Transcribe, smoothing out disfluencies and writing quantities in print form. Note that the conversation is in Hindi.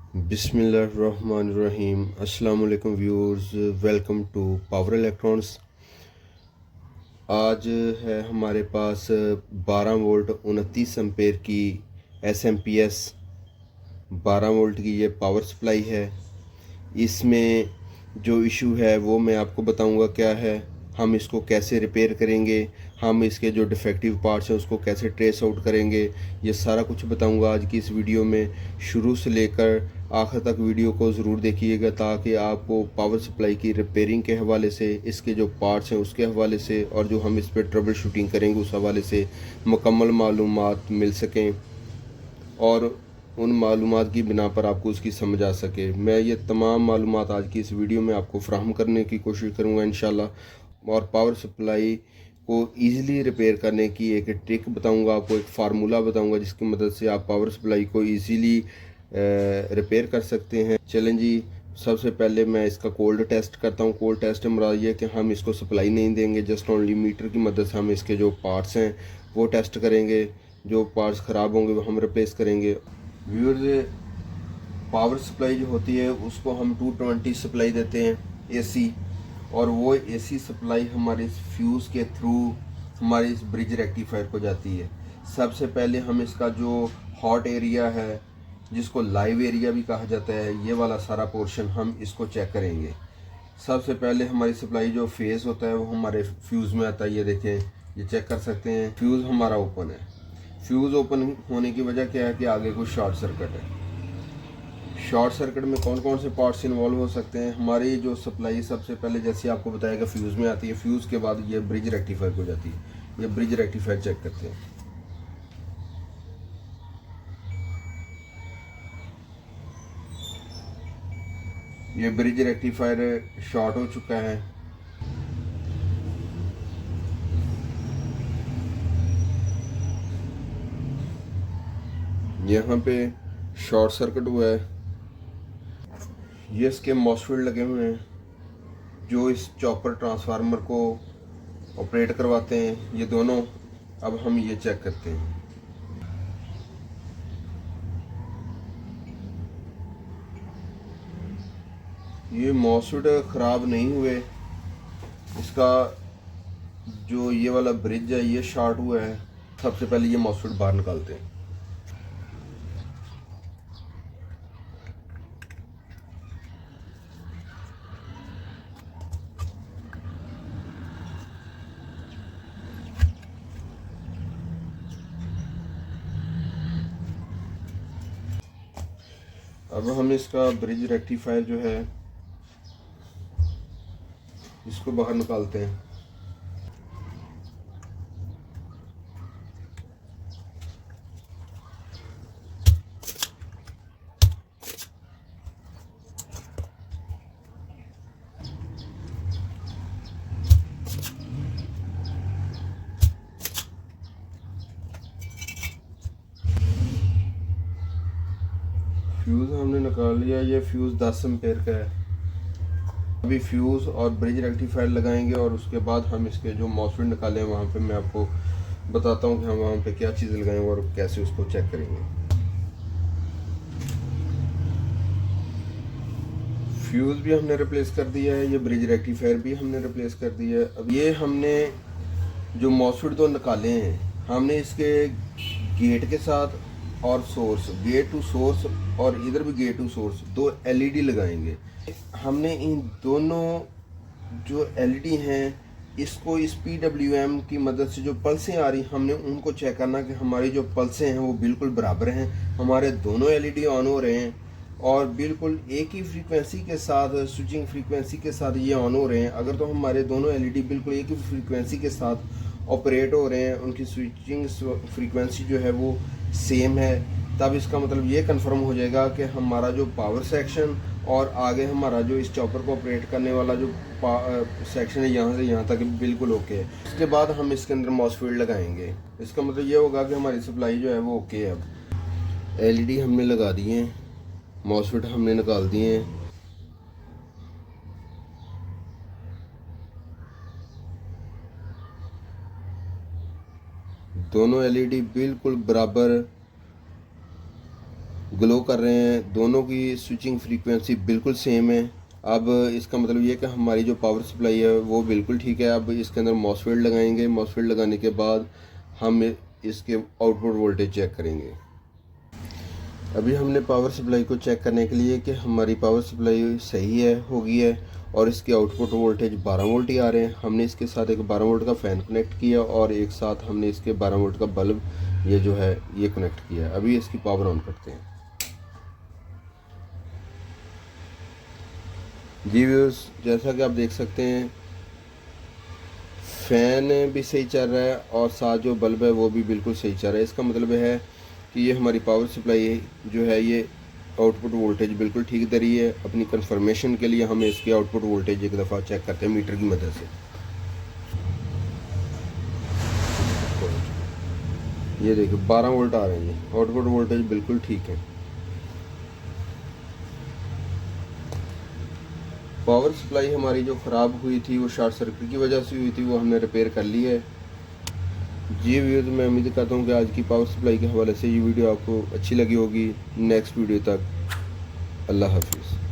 बिस्मिल्लाहिर्रहमानिर्रहीम। अस्सलाम वालेकुम viewers, welcome to power electronics. आज है हमारे पास 12 वोल्ट 29 एम्पेयर की एसएमपीएस 12 वोल्ट की ये पावर सप्लाई है। इसमें जो इशू है वो मैं आपको बताऊंगा क्या है, हम इसको कैसे रिपेयर करेंगे, हम इसके जो डिफेक्टिव पार्ट्स हैं उसको कैसे ट्रेस आउट करेंगे, ये सारा कुछ बताऊंगा आज की इस वीडियो में। शुरू से लेकर आखिर तक वीडियो को ज़रूर देखिएगा ताकि आपको पावर सप्लाई की रिपेयरिंग के हवाले से, इसके जो पार्ट्स हैं उसके हवाले से और जो हम इस पर ट्रबल शूटिंग करेंगे उस हवाले से मुकम्मल मालूमात मिल सकें और उन मालूमात की बिना पर आपको उसकी समझ आ सके। मैं ये तमाम मालूमात आज की इस वीडियो में आपको फ्राहम करने की कोशिश करूँगा इंशाल्लाह। और पावर सप्लाई को ईज़िली रिपेयर करने की एक ट्रिक बताऊँगा आपको, एक फार्मूला बताऊँगा जिसकी मदद से आप पावर सप्लाई को ईज़िली रिपेयर कर सकते हैं। चलें जी, सबसे पहले मैं इसका कोल्ड टेस्ट करता हूँ। कोल्ड टेस्ट में मुराद ये कि हम इसको सप्लाई नहीं देंगे, जस्ट ओनली मीटर की मदद से हम इसके जो पार्ट्स हैं वो टेस्ट करेंगे। जो पार्ट्स ख़राब होंगे वो हम रिप्लेस करेंगे। व्यूअर्स, पावर सप्लाई जो होती है उसको हम 220 सप्लाई देते हैं एसी, और वो एसी सप्लाई हमारे इस फ्यूज़ के थ्रू हमारे इस ब्रिज रेक्टिफायर को जाती है। सबसे पहले हम इसका जो हॉट एरिया है, जिसको लाइव एरिया भी कहा जाता है, ये वाला सारा पोर्शन हम इसको चेक करेंगे। सबसे पहले हमारी सप्लाई जो फेज़ होता है वो हमारे फ्यूज़ में आता है। ये देखें, ये चेक कर सकते हैं, फ्यूज़ हमारा ओपन है। फ्यूज़ ओपन होने की वजह क्या है कि आगे कुछ शॉर्ट सर्किट है। शॉर्ट सर्किट में कौन कौन से पार्ट्स इन्वॉल्व हो सकते हैं? हमारी जो सप्लाई सबसे पहले जैसे आपको बताया कि फ्यूज़ में आती है, फ्यूज़ के बाद ये ब्रिज रेक्टिफायर को जाती है। ये ब्रिज रेक्टिफायर चेक करते हैं। ये ब्रिज रेक्टिफायर शॉर्ट हो चुका है। यहाँ पे शॉर्ट सर्किट हुआ है। ये इसके मॉसफेट लगे हुए हैं जो इस चॉपर ट्रांसफार्मर को ऑपरेट करवाते हैं, ये दोनों। अब हम ये चेक करते हैं। ये मॉसफेट ख़राब नहीं हुए, इसका जो ये वाला ब्रिज है ये शॉर्ट हुआ है। सबसे पहले ये मॉसफेट बाहर निकालते हैं। अब हम इसका ब्रिज रेक्टिफायर जो है इसको बाहर निकालते हैं। फ्यूज़ हमने निकाल लिया। ये फ्यूज़ 10 एम्पेयर का है। अभी फ्यूज़ और ब्रिज रेक्टिफायर लगाएंगे और उसके बाद हम इसके जो मॉसफेट निकाले हैं वहाँ पे मैं आपको बताता हूँ कि हम वहाँ पे क्या चीज़ लगाएंगे और कैसे उसको चेक करेंगे। फ्यूज़ भी हमने रिप्लेस कर दिया है, ये ब्रिज रेक्टिफायर भी हमने रिप्लेस कर दिया है। अब ये हमने जो मॉसफेट तो निकाले हैं, हमने इसके गेट के साथ और सोर्स, गेट टू सोर्स और इधर भी गेट टू सोर्स, दो एलईडी लगाएंगे। हमने इन दोनों जो एलईडी हैं इसको इस पीडब्ल्यूएम की मदद से जो पल्सें आ रही, हमने उनको चेक करना कि हमारी जो पल्सें हैं वो बिल्कुल बराबर हैं। हमारे दोनों एलईडी ऑन हो रहे हैं और बिल्कुल एक ही फ्रीक्वेंसी के साथ, स्विचिंग फ्रीक्वेंसी के साथ ये ऑन हो रहे हैं। अगर तो हमारे दोनों एलईडी बिल्कुल एक ही फ्रीक्वेंसी के साथ ऑपरेट हो रहे हैं, उनकी स्विचिंग फ्रीक्वेंसी जो है वो सेम है, तब इसका मतलब ये कंफर्म हो जाएगा कि हमारा जो पावर सेक्शन और आगे हमारा जो इस चॉपर को ऑपरेट करने वाला जो सेक्शन है यहाँ से यहाँ तक बिल्कुल ओके है। इसके बाद हम इसके अंदर मॉसफेट लगाएंगे। इसका मतलब ये होगा कि हमारी सप्लाई जो है वो ओके है। अब एलईडी हमने लगा दिए हैं, मॉसफेट हमने निकाल दिए हैं। दोनों एलईडी बिल्कुल बराबर ग्लो कर रहे हैं। दोनों की स्विचिंग फ्रीक्वेंसी बिल्कुल सेम है। अब इसका मतलब ये है कि हमारी जो पावर सप्लाई है वो बिल्कुल ठीक है। अब इसके अंदर मॉसफेट लगाएंगे। मॉसफेट लगाने के बाद हम इसके आउटपुट वोल्टेज चेक करेंगे। अभी हमने पावर सप्लाई को चेक करने के लिए कि हमारी पावर सप्लाई सही है होगी है और इसके आउटपुट वोल्टेज 12 वोल्ट ही आ रहे हैं। हमने इसके साथ एक 12 वोल्ट का फ़ैन कनेक्ट किया और एक साथ हमने इसके 12 वोल्ट का बल्ब ये जो है ये कनेक्ट किया। अभी इसकी पावर ऑन करते हैं। जी व्यूअर्स, जैसा कि आप देख सकते हैं फ़ैन भी सही चल रहा है और साथ जो बल्ब है वो भी बिल्कुल सही चल रहा है। इसका मतलब है कि ये हमारी पावर सप्लाई जो है ये आउटपुट वोल्टेज बिल्कुल ठीक दे रही है। अपनी कंफर्मेशन के लिए हम इसके आउटपुट वोल्टेज एक दफ़ा चेक करते हैं मीटर की मदद से। ये देखिए 12 वोल्ट आ रहे हैं। आउटपुट वोल्टेज बिल्कुल ठीक है। पावर सप्लाई हमारी जो ख़राब हुई थी वो शॉर्ट सर्किट की वजह से हुई थी, वो हमने रिपेयर कर ली है। जी व्यूअर्स, मैं उम्मीद करता हूँ कि आज की पावर सप्लाई के हवाले से ये वीडियो आपको अच्छी लगी होगी। नेक्स्ट वीडियो तक अल्लाह हाफिज़।